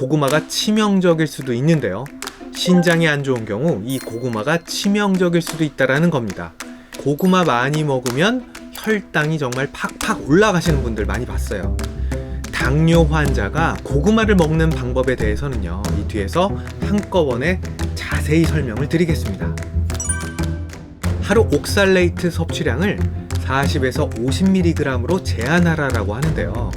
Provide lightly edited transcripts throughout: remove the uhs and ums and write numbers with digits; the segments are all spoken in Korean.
고구마가 치명적일 수도 있는데요. 신장이 안 좋은 경우 이 고구마가 치명적일 수도 있다는 겁니다. 고구마 많이 먹으면 혈당이 정말 팍팍 올라가시는 분들 많이 봤어요. 당뇨 환자가 고구마를 먹는 방법에 대해서는요, 이 뒤에서 한꺼번에 자세히 설명을 드리겠습니다. 하루 옥살레이트 섭취량을 40에서 50mg으로 제한하라고 하는데요.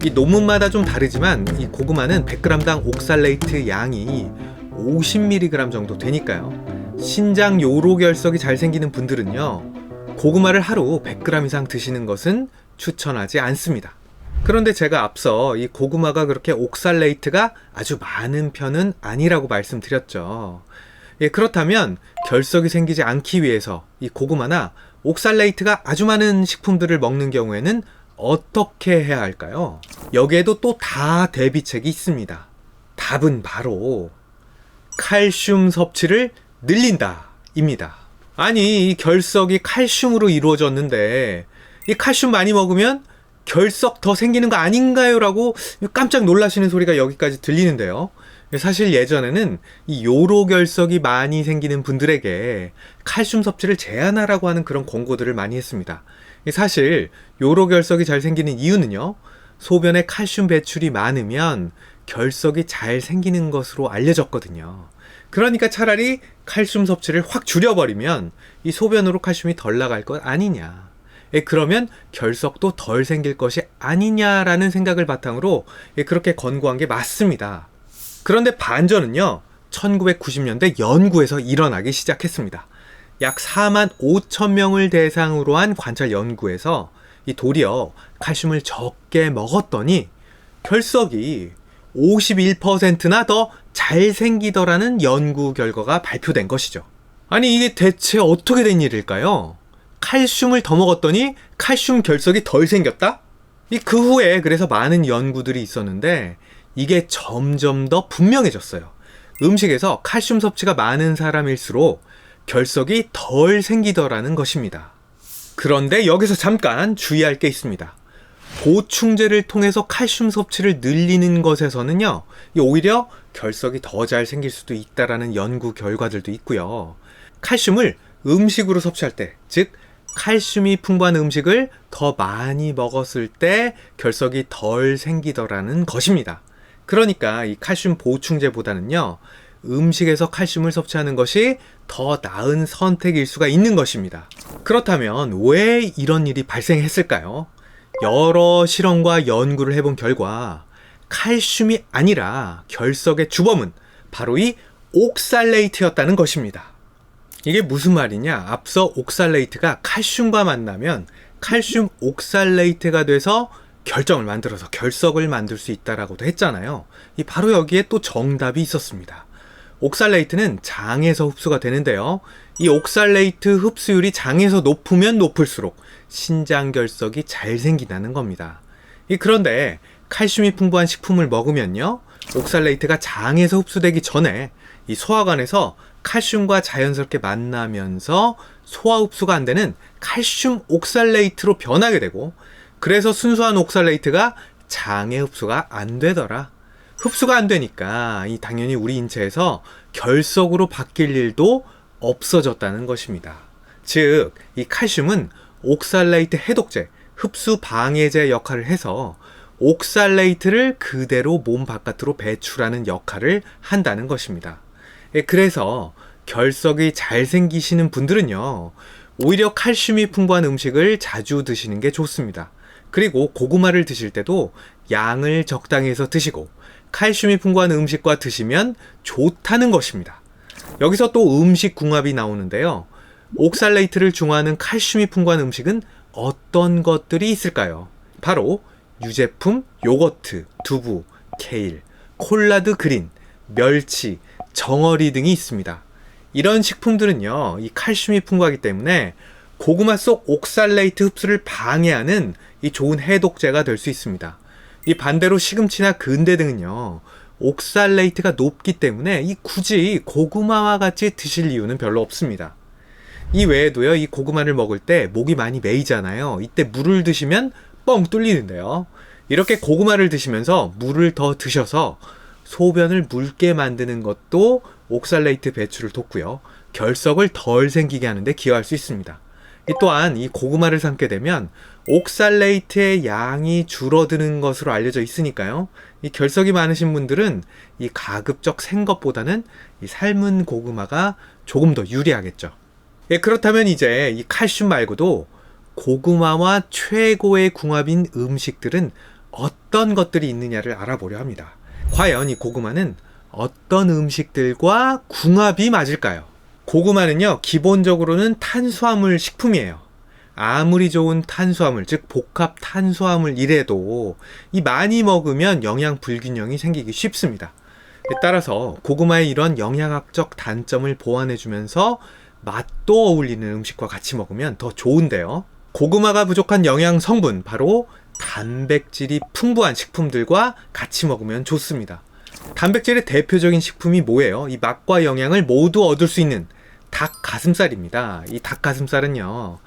이 논문마다 좀 다르지만 이 고구마는 100g당 옥살레이트 양이 50mg 정도 되니까요. 신장 요로결석이 잘 생기는 분들은요, 고구마를 하루 100g 이상 드시는 것은 추천하지 않습니다. 그런데 제가 앞서 이 고구마가 그렇게 옥살레이트가 아주 많은 편은 아니라고 말씀드렸죠. 그렇다면 결석이 생기지 않기 위해서 이 고구마나 옥살레이트가 아주 많은 식품들을 먹는 경우에는 어떻게 해야 할까요? 여기에도 또 다 대비책이 있습니다. 답은 바로 칼슘 섭취를 늘린다 입니다. 아니, 이 결석이 칼슘으로 이루어졌는데 이 칼슘 많이 먹으면 결석 더 생기는 거 아닌가요? 라고 깜짝 놀라시는 소리가 여기까지 들리는데요. 사실 예전에는 이 요로결석이 많이 생기는 분들에게 칼슘 섭취를 제한하라고 하는 그런 권고들을 많이 했습니다. 사실 요로결석이 잘 생기는 이유는요, 소변에 칼슘 배출이 많으면 결석이 잘 생기는 것으로 알려졌거든요. 그러니까 차라리 칼슘 섭취를 확 줄여버리면 이 소변으로 칼슘이 덜 나갈 것 아니냐, 그러면 결석도 덜 생길 것이 아니냐라는 생각을 바탕으로 그렇게 권고한 게 맞습니다. 그런데 반전은요, 1990년대 연구에서 일어나기 시작했습니다. 약 4만 5천 명을 대상으로 한 관찰 연구에서 이 도리어 칼슘을 적게 먹었더니 결석이 51%나 더 잘 생기더라는 연구 결과가 발표된 것이죠. 아니, 이게 대체 어떻게 된 일일까요? 칼슘을 더 먹었더니 칼슘 결석이 덜 생겼다? 그 후에 그래서 많은 연구들이 있었는데 이게 점점 더 분명해졌어요. 음식에서 칼슘 섭취가 많은 사람일수록 결석이 덜 생기더라는 것입니다. 그런데 여기서 잠깐 주의할 게 있습니다. 보충제를 통해서 칼슘 섭취를 늘리는 것에서는요, 오히려 결석이 더 잘 생길 수도 있다라는 연구 결과들도 있고요. 칼슘을 음식으로 섭취할 때, 즉 칼슘이 풍부한 음식을 더 많이 먹었을 때 결석이 덜 생기더라는 것입니다. 그러니까 이 칼슘 보충제보다는요, 음식에서 칼슘을 섭취하는 것이 더 나은 선택일 수가 있는 것입니다. 그렇다면 왜 이런 일이 발생했을까요? 여러 실험과 연구를 해본 결과 칼슘이 아니라 결석의 주범은 바로 이 옥살레이트였다는 것입니다. 이게 무슨 말이냐? 앞서 옥살레이트가 칼슘과 만나면 칼슘 옥살레이트가 돼서 결정을 만들어서 결석을 만들 수 있다라고도 했잖아요. 바로 여기에 또 정답이 있었습니다. 옥살레이트는 장에서 흡수가 되는데요. 이 옥살레이트 흡수율이 장에서 높으면 높을수록 신장 결석이 잘 생긴다는 겁니다. 그런데 칼슘이 풍부한 식품을 먹으면요, 옥살레이트가 장에서 흡수되기 전에 이 소화관에서 칼슘과 자연스럽게 만나면서 소화 흡수가 안 되는 칼슘 옥살레이트로 변하게 되고, 그래서 순수한 옥살레이트가 장에 흡수가 안 되더라. 흡수가 안 되니까 당연히 우리 인체에서 결석으로 바뀔 일도 없어졌다는 것입니다. 즉, 이 칼슘은 옥살레이트 해독제, 흡수 방해제 역할을 해서 옥살레이트를 그대로 몸 바깥으로 배출하는 역할을 한다는 것입니다. 그래서 결석이 잘 생기시는 분들은요, 오히려 칼슘이 풍부한 음식을 자주 드시는 게 좋습니다. 그리고 고구마를 드실 때도 양을 적당히 해서 드시고 칼슘이 풍부한 음식과 드시면 좋다는 것입니다. 여기서 또 음식 궁합이 나오는데요. 옥살레이트를 중화하는 칼슘이 풍부한 음식은 어떤 것들이 있을까요? 바로 유제품, 요거트, 두부, 케일, 콜라드 그린, 멸치, 정어리 등이 있습니다. 이런 식품들은요, 이 칼슘이 풍부하기 때문에 고구마 속 옥살레이트 흡수를 방해하는 이 좋은 해독제가 될 수 있습니다. 이 반대로 시금치나 근대 등은요, 옥살레이트가 높기 때문에 굳이 고구마와 같이 드실 이유는 별로 없습니다. 이 외에도요, 이 고구마를 먹을 때 목이 많이 메이잖아요. 이때 물을 드시면 뻥 뚫리는데요. 이렇게 고구마를 드시면서 물을 더 드셔서 소변을 묽게 만드는 것도 옥살레이트 배출을 돕고요. 결석을 덜 생기게 하는데 기여할 수 있습니다. 또한 이 고구마를 삶게 되면 옥살레이트의 양이 줄어드는 것으로 알려져 있으니까요. 이 결석이 많으신 분들은 이 가급적 생것보다는 이 삶은 고구마가 조금 더 유리하겠죠. 예, 그렇다면 이제 이 칼슘 말고도 고구마와 최고의 궁합인 음식들은 어떤 것들이 있느냐를 알아보려 합니다. 과연 이 고구마는 어떤 음식들과 궁합이 맞을까요? 고구마는요, 기본적으로는 탄수화물 식품이에요. 아무리 좋은 탄수화물, 즉 복합 탄수화물이라도 이 많이 먹으면 영양 불균형이 생기기 쉽습니다. 따라서 고구마의 이런 영양학적 단점을 보완해주면서 맛도 어울리는 음식과 같이 먹으면 더 좋은데요. 고구마가 부족한 영양 성분, 바로 단백질이 풍부한 식품들과 같이 먹으면 좋습니다. 단백질의 대표적인 식품이 뭐예요? 이 맛과 영양을 모두 얻을 수 있는 닭 가슴살입니다. 이 닭 가슴살은요,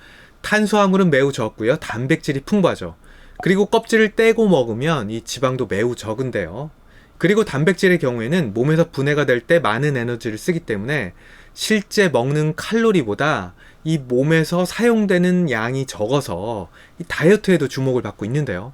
탄수화물은 매우 적고요, 단백질이 풍부하죠. 그리고 껍질을 떼고 먹으면 이 지방도 매우 적은데요. 그리고 단백질의 경우에는 몸에서 분해가 될 때 많은 에너지를 쓰기 때문에 실제 먹는 칼로리보다 이 몸에서 사용되는 양이 적어서 이 다이어트에도 주목을 받고 있는데요.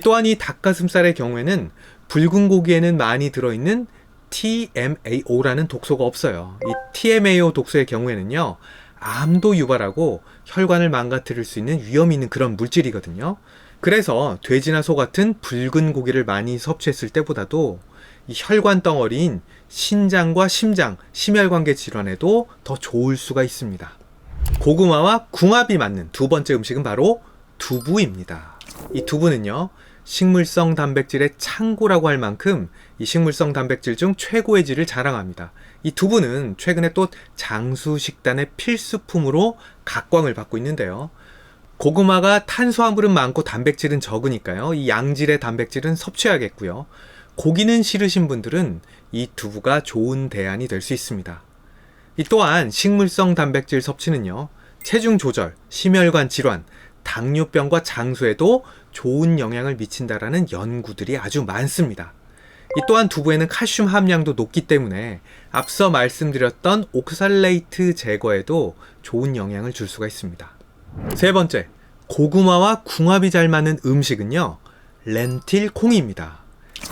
또한 이 닭가슴살의 경우에는 붉은 고기에는 많이 들어있는 TMAO라는 독소가 없어요. 이 TMAO 독소의 경우에는요, 암도 유발하고 혈관을 망가뜨릴 수 있는 위험이 있는 그런 물질이거든요. 그래서 돼지나 소 같은 붉은 고기를 많이 섭취했을 때보다도 이 혈관 덩어리인 신장과 심장, 심혈관계 질환에도 더 좋을 수가 있습니다. 고구마와 궁합이 맞는 두 번째 음식은 바로 두부입니다. 이 두부는요, 식물성 단백질의 창고라고 할 만큼 이 식물성 단백질 중 최고의 질을 자랑합니다. 이 두부는 최근에 또 장수 식단의 필수품으로 각광을 받고 있는데요. 고구마가 탄수화물은 많고 단백질은 적으니까요, 이 양질의 단백질은 섭취해야겠고요. 고기는 싫으신 분들은 이 두부가 좋은 대안이 될 수 있습니다. 또한 식물성 단백질 섭취는요, 체중 조절, 심혈관 질환, 당뇨병과 장수에도 좋은 영향을 미친다라는 연구들이 아주 많습니다. 또한 두부에는 칼슘 함량도 높기 때문에 앞서 말씀드렸던 옥살레이트 제거에도 좋은 영향을 줄 수가 있습니다. 세 번째, 고구마와 궁합이 잘 맞는 음식은요, 렌틸 콩입니다.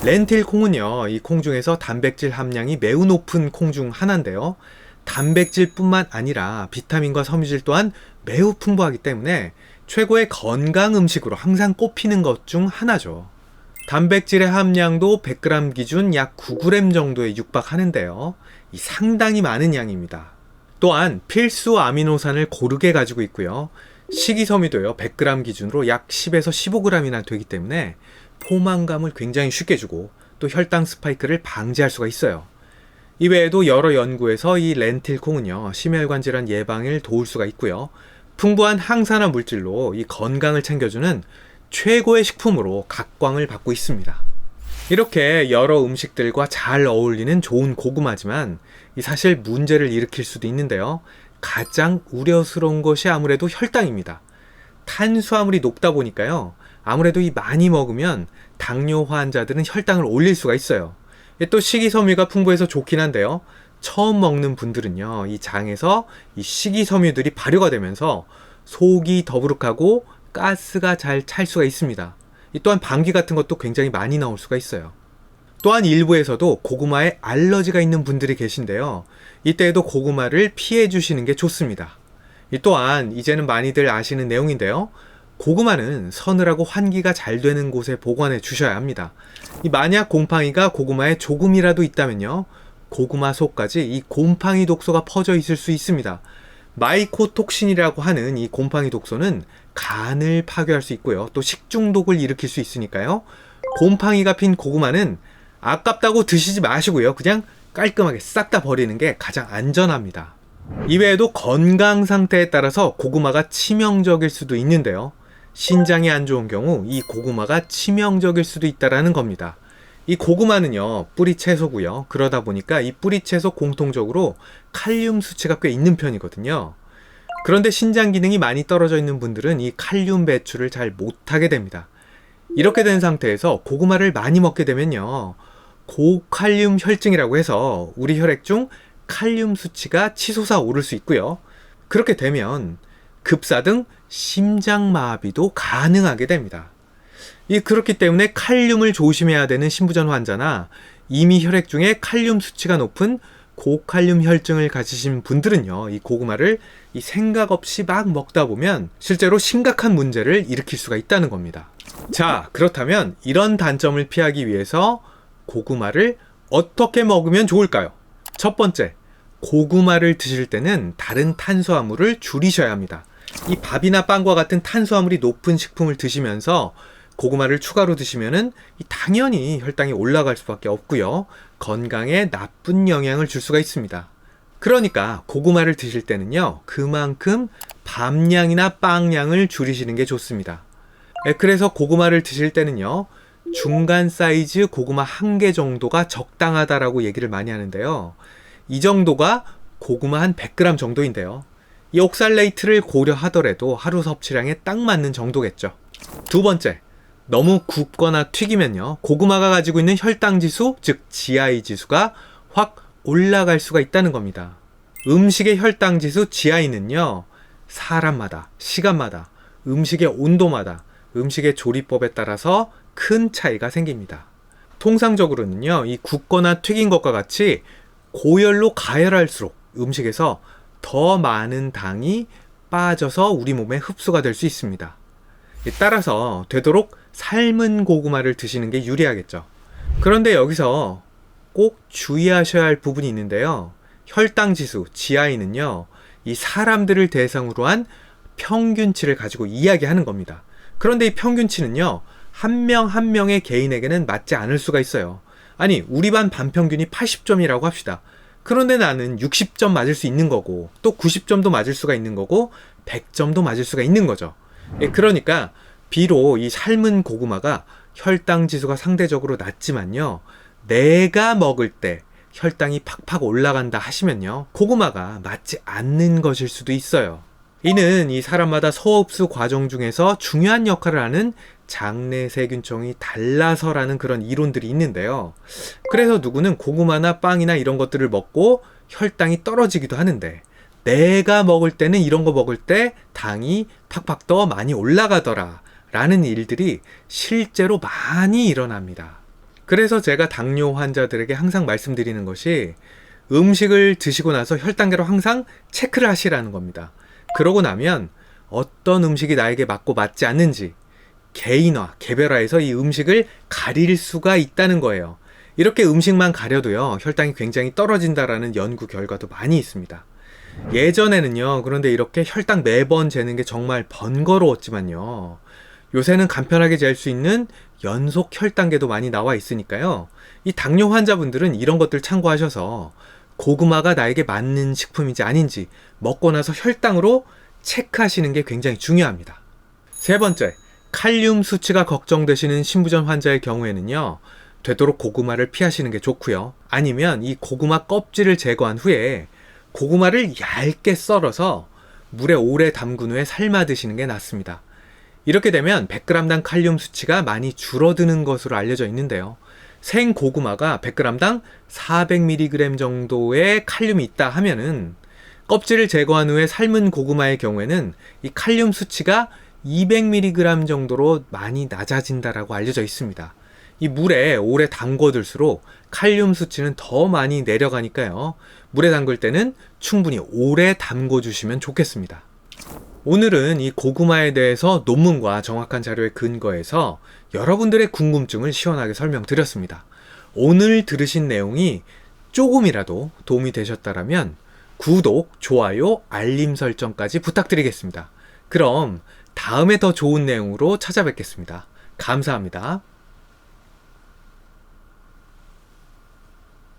렌틸 콩은요, 이 콩 중에서 단백질 함량이 매우 높은 콩 중 하나인데요. 단백질뿐만 아니라 비타민과 섬유질 또한 매우 풍부하기 때문에 최고의 건강 음식으로 항상 꼽히는 것 중 하나죠. 단백질의 함량도 100g 기준 약 9g 정도에 육박하는데요. 이 상당히 많은 양입니다. 또한 필수 아미노산을 고르게 가지고 있고요. 식이섬유도요, 100g 기준으로 약 10에서 15g이나 되기 때문에 포만감을 굉장히 쉽게 주고 또 혈당 스파이크를 방지할 수가 있어요. 이외에도 여러 연구에서 이 렌틸 콩은요, 심혈관 질환 예방을 도울 수가 있고요. 풍부한 항산화 물질로 이 건강을 챙겨주는 최고의 식품으로 각광을 받고 있습니다. 이렇게 여러 음식들과 잘 어울리는 좋은 고구마지만 이 사실 문제를 일으킬 수도 있는데요. 가장 우려스러운 것이 아무래도 혈당입니다. 탄수화물이 높다 보니까요, 아무래도 이 많이 먹으면 당뇨 환자들은 혈당을 올릴 수가 있어요. 또 식이섬유가 풍부해서 좋긴 한데요, 처음 먹는 분들은요, 이 장에서 이 식이섬유들이 발효가 되면서 속이 더부룩하고 가스가 잘 찰 수가 있습니다. 또한 방귀 같은 것도 굉장히 많이 나올 수가 있어요. 또한 일부에서도 고구마에 알러지가 있는 분들이 계신데요. 이때에도 고구마를 피해 주시는 게 좋습니다. 또한 이제는 많이들 아시는 내용인데요. 고구마는 서늘하고 환기가 잘 되는 곳에 보관해 주셔야 합니다. 만약 곰팡이가 고구마에 조금이라도 있다면요, 고구마 속까지 이 곰팡이 독소가 퍼져 있을 수 있습니다. 마이코톡신이라고 하는 이 곰팡이 독소는 간을 파괴할 수 있고요, 또 식중독을 일으킬 수 있으니까요, 곰팡이가 핀 고구마는 아깝다고 드시지 마시고요, 그냥 깔끔하게 싹 다 버리는 게 가장 안전합니다. 이외에도 건강 상태에 따라서 고구마가 치명적일 수도 있는데요. 신장이 안 좋은 경우 이 고구마가 치명적일 수도 있다라는 겁니다. 이 고구마는요, 뿌리 채소고요. 그러다 보니까 이 뿌리 채소 공통적으로 칼륨 수치가 꽤 있는 편이거든요. 그런데 신장 기능이 많이 떨어져 있는 분들은 이 칼륨 배출을 잘 못하게 됩니다. 이렇게 된 상태에서 고구마를 많이 먹게 되면요, 고칼륨 혈증이라고 해서 우리 혈액 중 칼륨 수치가 치솟아 오를 수 있고요. 그렇게 되면 급사등 심장마비도 가능하게 됩니다. 그렇기 때문에 칼륨을 조심해야 되는 신부전 환자나 이미 혈액 중에 칼륨 수치가 높은 고칼륨 혈증을 가지신 분들은요, 이 고구마를 생각 없이 막 먹다 보면 실제로 심각한 문제를 일으킬 수가 있다는 겁니다. 자, 그렇다면 이런 단점을 피하기 위해서 고구마를 어떻게 먹으면 좋을까요? 첫 번째, 고구마를 드실 때는 다른 탄수화물을 줄이셔야 합니다. 이 밥이나 빵과 같은 탄수화물이 높은 식품을 드시면서 고구마를 추가로 드시면은 당연히 혈당이 올라갈 수밖에 없고요. 건강에 나쁜 영향을 줄 수가 있습니다. 그러니까 고구마를 드실 때는요, 그만큼 밥량이나 빵량을 줄이시는 게 좋습니다. 그래서 고구마를 드실 때는요, 중간 사이즈 고구마 1개 정도가 적당하다라고 얘기를 많이 하는데요. 이 정도가 고구마 한 100g 정도인데요. 이 옥살레이트를 고려하더라도 하루 섭취량에 딱 맞는 정도겠죠. 두 번째, 너무 굽거나 튀기면요, 고구마가 가지고 있는 혈당 지수, 즉 GI 지수가 확 올라갈 수가 있다는 겁니다. 음식의 혈당 지수 GI는요, 사람마다, 시간마다, 음식의 온도마다, 음식의 조리법에 따라서 큰 차이가 생깁니다. 통상적으로는요, 이 굽거나 튀긴 것과 같이 고열로 가열할수록 음식에서 더 많은 당이 빠져서 우리 몸에 흡수가 될 수 있습니다. 따라서 되도록 삶은 고구마를 드시는 게 유리하겠죠. 그런데 여기서 꼭 주의하셔야 할 부분이 있는데요. 혈당 지수, GI는요, 이 사람들을 대상으로 한 평균치를 가지고 이야기하는 겁니다. 그런데 이 평균치는요, 한 명 한 명의 개인에게는 맞지 않을 수가 있어요. 아니, 우리 반 반평균이 80점이라고 합시다. 그런데 나는 60점 맞을 수 있는 거고, 또 90점도 맞을 수가 있는 거고, 100점도 맞을 수가 있는 거죠. 그러니까 비록 이 삶은 고구마가 혈당 지수가 상대적으로 낮지만요, 내가 먹을 때 혈당이 팍팍 올라간다 하시면요, 고구마가 맞지 않는 것일 수도 있어요. 이는 이 사람마다 소흡수 과정 중에서 중요한 역할을 하는 장내 세균총이 달라서라는 그런 이론들이 있는데요. 그래서 누구는 고구마나 빵이나 이런 것들을 먹고 혈당이 떨어지기도 하는데, 내가 먹을 때는 이런 거 먹을 때 당이 팍팍 더 많이 올라가더라 라는 일들이 실제로 많이 일어납니다. 그래서 제가 당뇨 환자들에게 항상 말씀드리는 것이, 음식을 드시고 나서 혈당계로 항상 체크를 하시라는 겁니다. 그러고 나면 어떤 음식이 나에게 맞고 맞지 않는지 개인화, 개별화해서 이 음식을 가릴 수가 있다는 거예요. 이렇게 음식만 가려도요, 혈당이 굉장히 떨어진다라는 연구 결과도 많이 있습니다. 예전에는요, 그런데 이렇게 혈당 매번 재는 게 정말 번거로웠지만요, 요새는 간편하게 잴 수 있는 연속 혈당계도 많이 나와 있으니까요, 이 당뇨 환자분들은 이런 것들 참고하셔서 고구마가 나에게 맞는 식품인지 아닌지 먹고 나서 혈당으로 체크하시는 게 굉장히 중요합니다. 세 번째, 칼륨 수치가 걱정되시는 신부전 환자의 경우에는요, 되도록 고구마를 피하시는 게 좋고요. 아니면 이 고구마 껍질을 제거한 후에 고구마를 얇게 썰어서 물에 오래 담근 후에 삶아 드시는 게 낫습니다. 이렇게 되면 100g당 칼륨 수치가 많이 줄어드는 것으로 알려져 있는데요. 생 고구마가 100g당 400mg 정도의 칼륨이 있다 하면은, 껍질을 제거한 후에 삶은 고구마의 경우에는 이 칼륨 수치가 200mg 정도로 많이 낮아진다라고 알려져 있습니다. 이 물에 오래 담궈둘수록 칼륨 수치는 더 많이 내려가니까요, 물에 담글 때는 충분히 오래 담궈 주시면 좋겠습니다. 오늘은 이 고구마에 대해서 논문과 정확한 자료에 근거해서 여러분들의 궁금증을 시원하게 설명드렸습니다. 오늘 들으신 내용이 조금이라도 도움이 되셨다면 구독, 좋아요, 알림 설정까지 부탁드리겠습니다. 그럼 다음에 더 좋은 내용으로 찾아뵙겠습니다. 감사합니다.